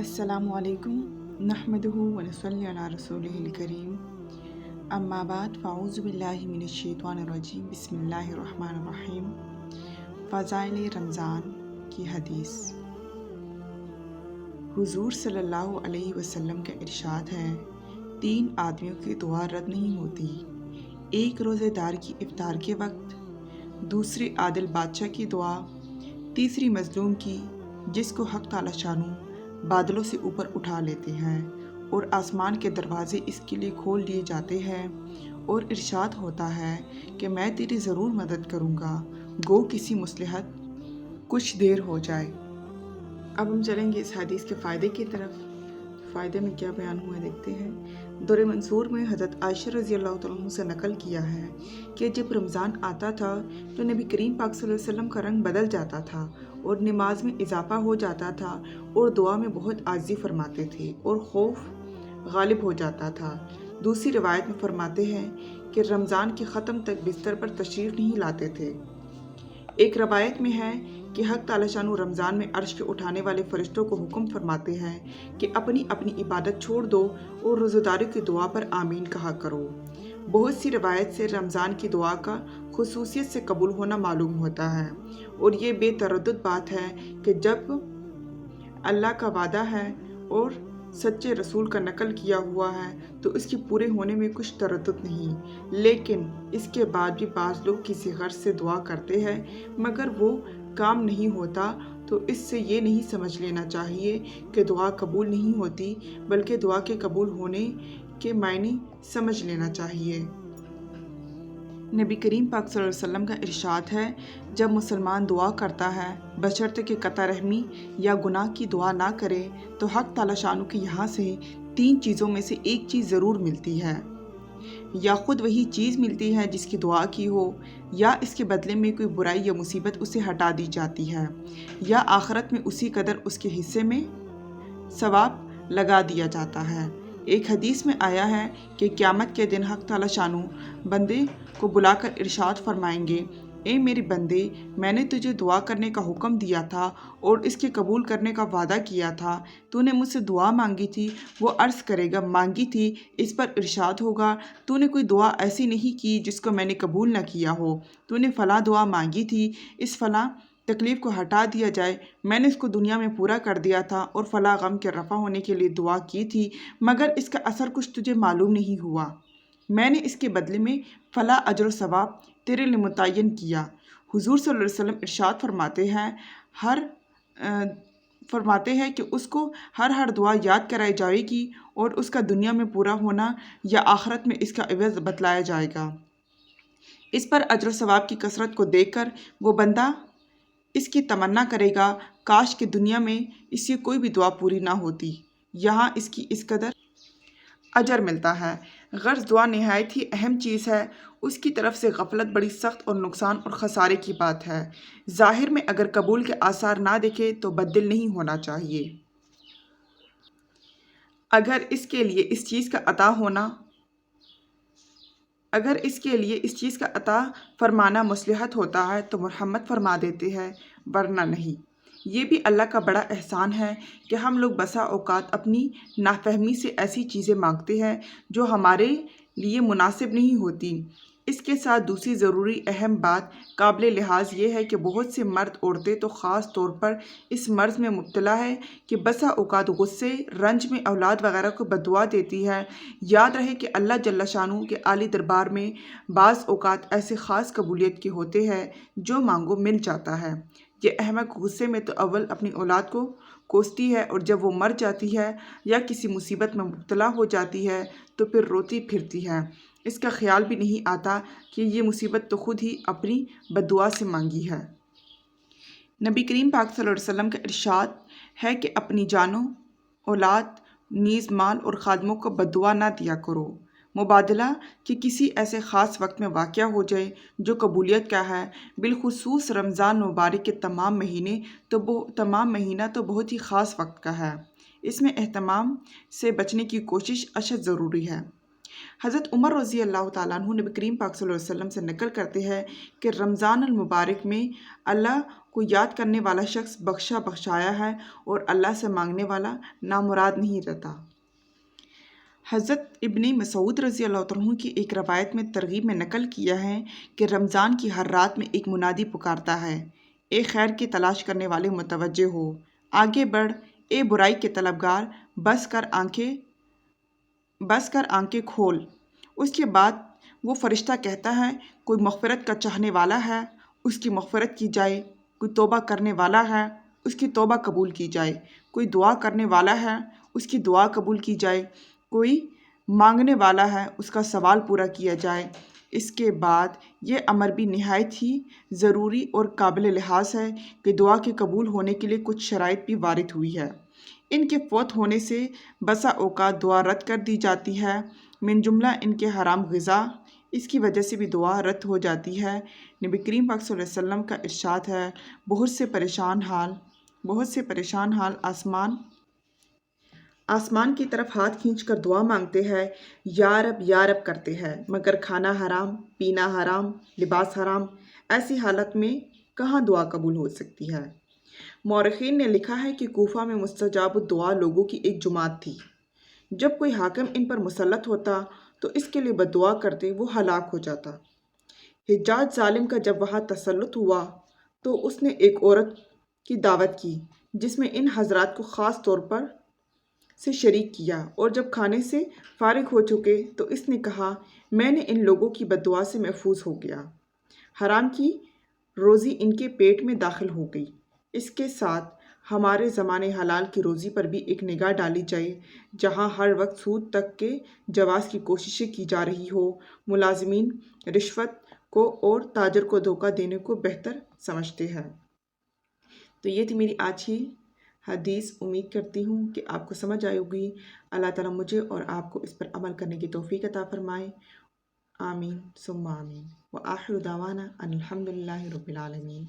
السلام علیکم نحمدہ ونصلی علی رسولہ الکریم اما بعد فاعوذ باللہ من الشیطان الرجیم بسم اللہ الرحمن الرحیم۔ فضائل رمضان کی حدیث۔ حضور صلی اللہ علیہ وسلم کا ارشاد ہے، 3 آدمیوں کی دعا رد نہیں ہوتی، ایک روزے دار کی افطار کے وقت، دوسرے عادل بادشاہ کی دعا، تیسری مظلوم کی جس کو حق تعالی شانو بادلوں سے اوپر اٹھا لیتے ہیں اور آسمان کے دروازے اس کے لیے کھول دیے جاتے ہیں اور ارشاد ہوتا ہے کہ میں تیری ضرور مدد کروں گا، گو کسی مصلحت کچھ دیر ہو جائے۔ اب ہم چلیں گے اس حدیث کے فائدے کی طرف۔ فائدے میں کیا بیان ہوا دیکھتے ہیں۔ دور منصور میں حضرت عائشہ رضی اللہ تعالیٰ عنہ سے نقل کیا ہے کہ جب رمضان آتا تھا تو نبی کریم پاک صلی اللہ علیہ وسلم کا رنگ بدل جاتا تھا اور نماز میں اضافہ ہو جاتا تھا اور دعا میں بہت عاجزی فرماتے تھے اور خوف غالب ہو جاتا تھا۔ دوسری روایت میں فرماتے ہیں کہ رمضان کے ختم تک بستر پر تشریف نہیں لاتے تھے۔ ایک روایت میں ہے کہ حق تعالی شانو رمضان میں عرش کے اٹھانے والے فرشتوں کو حکم فرماتے ہیں کہ اپنی اپنی عبادت چھوڑ دو اور روزہ داروں کی دعا پر آمین کہا کرو۔ بہت سی روایت سے رمضان کی دعا کا خصوصیت سے قبول ہونا معلوم ہوتا ہے اور یہ بے تردد بات ہے کہ جب اللہ کا وعدہ ہے اور سچے رسول کا نقل کیا ہوا ہے تو اس کے پورے ہونے میں کچھ تردد نہیں، لیکن اس کے بعد بھی بعض لوگ کسی غرض سے دعا کرتے ہیں مگر وہ کام نہیں ہوتا، تو اس سے یہ نہیں سمجھ لینا چاہیے کہ دعا قبول نہیں ہوتی، بلکہ دعا کے قبول ہونے کے معنی سمجھ لینا چاہیے۔ نبی کریم پاک صلی اللہ علیہ وسلم کا ارشاد ہے، جب مسلمان دعا کرتا ہے بشرطے کہ قطع رحمی یا گناہ کی دعا نہ کرے تو حق تعالی شانو کے یہاں سے 3 چیزوں میں سے ایک چیز ضرور ملتی ہے، یا خود وہی چیز ملتی ہے جس کی دعا کی ہو، یا اس کے بدلے میں کوئی برائی یا مصیبت اسے ہٹا دی جاتی ہے، یا آخرت میں اسی قدر اس کے حصے میں ثواب لگا دیا جاتا ہے۔ ایک حدیث میں آیا ہے کہ قیامت کے دن حق تعالی شانو بندے کو بلا کر ارشاد فرمائیں گے، اے میرے بندے، میں نے تجھے دعا کرنے کا حکم دیا تھا اور اس کے قبول کرنے کا وعدہ کیا تھا، تو نے مجھ سے دعا مانگی تھی۔ وہ عرض کرے گا، مانگی تھی؟ اس پر ارشاد ہوگا، تو نے کوئی دعا ایسی نہیں کی جس کو میں نے قبول نہ کیا ہو، تو نے فلاں دعا مانگی تھی، اس فلاں تکلیف کو ہٹا دیا جائے، میں نے اس کو دنیا میں پورا کر دیا تھا، اور فلاں غم کے رفع ہونے کے لیے دعا کی تھی مگر اس کا اثر کچھ تجھے معلوم نہیں ہوا، میں نے اس کے بدلے میں فلاں اجر و ثواب تیرے لیے متعین کیا۔ حضور صلی اللہ علیہ وسلم ارشاد فرماتے ہیں کہ اس کو ہر دعا یاد کرائی جائے گی اور اس کا دنیا میں پورا ہونا یا آخرت میں اس کا عوض بتلایا جائے گا۔ اس پر اجر و ثواب کی کثرت کو دیکھ کر وہ بندہ اس کی تمنا کرے گا، کاش کہ دنیا میں اس کی کوئی بھی دعا پوری نہ ہوتی، یہاں اس کی اس قدر اجر ملتا ہے۔ غرض دعا نہایت ہی اہم چیز ہے، اس کی طرف سے غفلت بڑی سخت اور نقصان اور خسارے کی بات ہے۔ ظاہر میں اگر قبول کے آثار نہ دکھے تو بددل نہیں ہونا چاہیے۔ اگر اس کے لیے اس چیز کا عطا فرمانا مصلحت ہوتا ہے تو مرحمت فرما دیتے ہیں، ورنہ نہیں۔ یہ بھی اللہ کا بڑا احسان ہے کہ ہم لوگ بسا اوقات اپنی نافہمی سے ایسی چیزیں مانگتے ہیں جو ہمارے لیے مناسب نہیں ہوتی۔ اس کے ساتھ دوسری ضروری اہم بات قابل لحاظ یہ ہے کہ بہت سے مرد عورتیں تو خاص طور پر اس مرض میں مبتلا ہے کہ بسا اوقات غصے رنج میں اولاد وغیرہ کو بددعا دیتی ہے۔ یاد رہے کہ اللہ جل شانہ کے عالی دربار میں بعض اوقات ایسے خاص قبولیت کے ہوتے ہیں جو مانگو مل جاتا ہے۔ یہ احمق غصے میں تو اول اپنی اولاد کو کوستی ہے اور جب وہ مر جاتی ہے یا کسی مصیبت میں مبتلا ہو جاتی ہے تو پھر روتی پھرتی ہے، اس کا خیال بھی نہیں آتا کہ یہ مصیبت تو خود ہی اپنی بددعا سے مانگی ہے۔ نبی کریم پاک صلی اللہ علیہ وسلم کا ارشاد ہے کہ اپنی جانوں، اولاد، نیز مال اور خادموں کو بددعا نہ دیا کرو، مبادلہ کہ کسی ایسے خاص وقت میں واقع ہو جائے جو قبولیت کا ہے۔ بالخصوص رمضان مبارک کے تمام مہینہ تو بہت ہی خاص وقت کا ہے، اس میں اہتمام سے بچنے کی کوشش اشد ضروری ہے۔ حضرت عمر رضی اللہ تعالیٰ عنہ نبی کریم پاک صلی اللہ علیہ وسلم سے نقل کرتے ہیں کہ رمضان المبارک میں اللہ کو یاد کرنے والا شخص بخشایا ہے اور اللہ سے مانگنے والا نامراد نہیں رہتا۔ حضرت ابن مسعود رضی اللہ عنہ کی ایک روایت میں ترغیب میں نقل کیا ہے کہ رمضان کی ہر رات میں ایک منادی پکارتا ہے، اے خیر کی تلاش کرنے والے متوجہ ہو، آگے بڑھ، اے برائی کے طلبگار، بس کر آنکھیں کھول۔ اس کے بعد وہ فرشتہ کہتا ہے، کوئی مغفرت کا چاہنے والا ہے، اس کی مغفرت کی جائے، کوئی توبہ کرنے والا ہے، اس کی توبہ قبول کی جائے، کوئی دعا کرنے والا ہے، اس کی دعا قبول کی جائے، کوئی مانگنے والا ہے، اس کا سوال پورا کیا جائے۔ اس کے بعد یہ امر بھی نہایت ہی ضروری اور قابل لحاظ ہے کہ دعا کے قبول ہونے کے لیے کچھ شرائط بھی وارد ہوئی ہے۔ ان کے فوت ہونے سے بسا اوقات دعا رد کر دی جاتی ہے، من جملہ ان کے حرام غذا، اس کی وجہ سے بھی دعا رد ہو جاتی ہے۔ نبی کریم پاک صلی اللہ علیہ وسلم کا ارشاد ہے، بہت سے پریشان حال آسمان کی طرف ہاتھ کھینچ کر دعا مانگتے ہیں، یا رب کرتے ہیں، مگر کھانا حرام، پینا حرام، لباس حرام، ایسی حالت میں کہاں دعا قبول ہو سکتی ہے؟ مورخین نے لکھا ہے کہ کوفہ میں مستجاب الدعا لوگوں کی ایک جماعت تھی۔ جب کوئی حاکم ان پر مسلط ہوتا تو اس کے لیے بددعا کرتے وہ ہلاک ہو جاتا۔ حجاج ظالم کا جب وہاں تسلط ہوا تو اس نے ایک عورت کی دعوت کی جس میں ان حضرات کو خاص طور پر سے شریک کیا، اور جب کھانے سے فارغ ہو چکے تو اس نے کہا، میں نے ان لوگوں کی بددعا سے محفوظ ہو گیا، حرام کی روزی ان کے پیٹ میں داخل ہو گئی۔ اس کے ساتھ ہمارے زمانے حلال کی روزی پر بھی ایک نگاہ ڈالی جائے، جہاں ہر وقت سود تک کے جواز کی کوششیں کی جا رہی ہو، ملازمین رشوت کو اور تاجر کو دھوکہ دینے کو بہتر سمجھتے ہیں۔ تو یہ تھی میری آج کی حدیث، امید کرتی ہوں کہ آپ کو سمجھ آئے ہوگی۔ اللہ تعالیٰ مجھے اور آپ کو اس پر عمل کرنے کی توفیق عطا فرمائے، آمین ثم آمین، وآخر دعوانا ان الحمد للہ رب العالمین۔